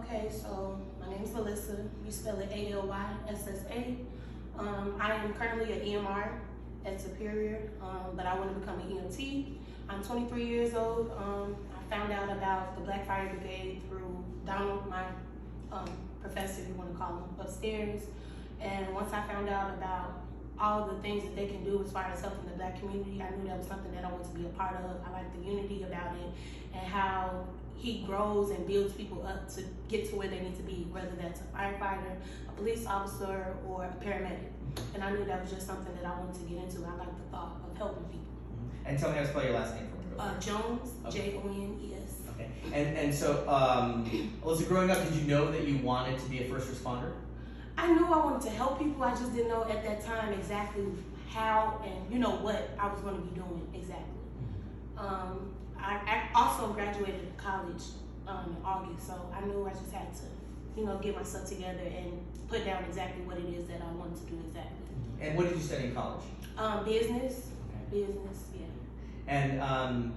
Okay, so my name is Alissa. You spell it Alyssa. I am currently an EMR at Superior, but I want to become an EMT. I'm 23 years old. I found out about the Black Fire Brigade through Donald, my professor, you want to call him, upstairs. And once I found out about all the things that they can do as far as helping the Black community, I knew that was something that I wanted to be a part of. I like the unity about it and how he grows and builds people up to get to where they need to be, whether that's a firefighter, a police officer, or a paramedic. And I knew that was just something that I wanted to get into. I like the thought of helping people. And tell me how to spell your last name for me. Jones, okay. Jones. Okay. And so, Alyssa, growing up, did you know that you wanted to be a first responder? I knew I wanted to help people. I just didn't know at that time exactly how and what I was going to be doing exactly. I also graduated college in August, so I knew I just had to, get myself together and put down exactly what it is that I wanted to do exactly. And what did you study in college? Business. Okay. Business, yeah. And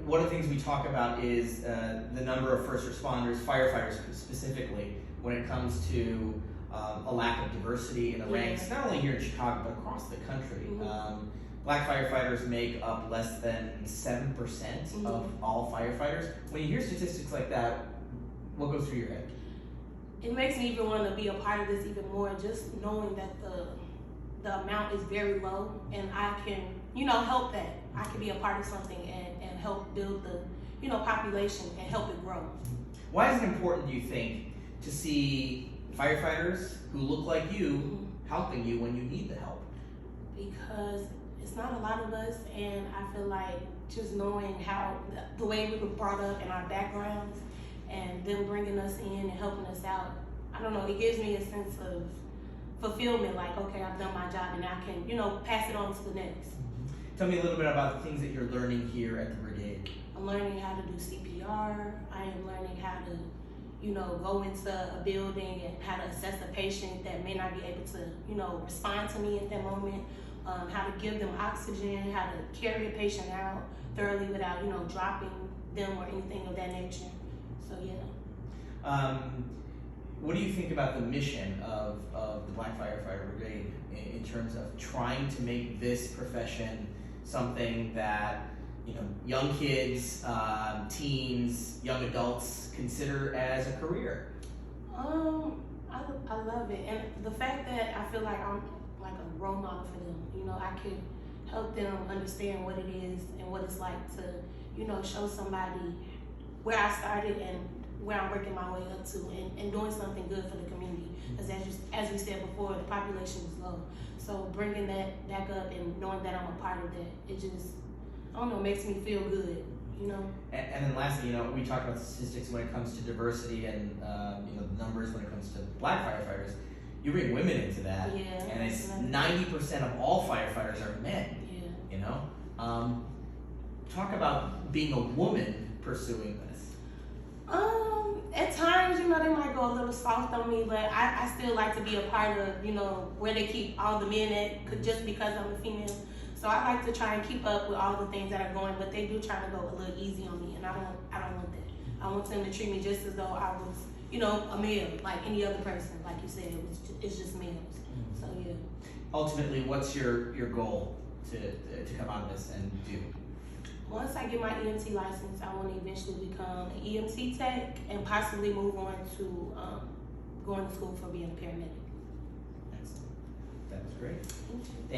one of the things we talk about is the number of first responders, firefighters specifically, when it comes to a lack of diversity in the ranks, not only here in Chicago, but across the country. Mm-hmm. Black firefighters make up less than 7% mm-hmm. of all firefighters. When you hear statistics like that, what goes through your head? It makes me even want to be a part of this even more, just knowing that the amount is very low and I can, help that. I can be a part of something and help build the, population and help it grow. Why is it important, do you think, to see firefighters who look like you mm-hmm. helping you when you need the help? Because it's not a lot of us, and I feel like just knowing how the way we were brought up and our backgrounds and them bringing us in and helping us out, I don't know, it gives me a sense of fulfillment, like, okay, I've done my job and I can, pass it on to the next. Tell me a little bit about the things that you're learning here at the brigade. I'm learning how to do CPR. I am learning how to, go into a building and how to assess a patient that may not be able to, respond to me at that moment. How to give them oxygen, how to carry a patient out thoroughly without, dropping them or anything of that nature. So yeah. What do you think about the mission of the Black Firefighter Brigade in terms of trying to make this profession something that young kids, teens, young adults consider as a career? I love it, and the fact that I feel like I'm like a role model for them. I could help them understand what it is and what it's like to, show somebody where I started and where I'm working my way up to and doing something good for the community. Because as we said before, the population is low. So bringing that back up and knowing that I'm a part of that, it just, I don't know, makes me feel good, And then lastly, we talked about statistics when it comes to diversity and the numbers when it comes to Black firefighters. You bring women into that, and it's 90% of all firefighters are men. Yeah. Talk about being a woman pursuing this. At times, they might go a little soft on me, but I still like to be a part of, where they keep all the men at, just because I'm a female. So I like to try and keep up with all the things that are going, but they do try to go a little easy on me, and I don't want that. I want them to treat me just as though I was, a male, like any other person. Like you said, it's just males. Mm-hmm. So yeah. Ultimately, what's your goal to come out of this and do? Once I get my EMT license, I want to eventually become an EMT tech and possibly move on to going to school for being a paramedic. Excellent. That was great. Thank you.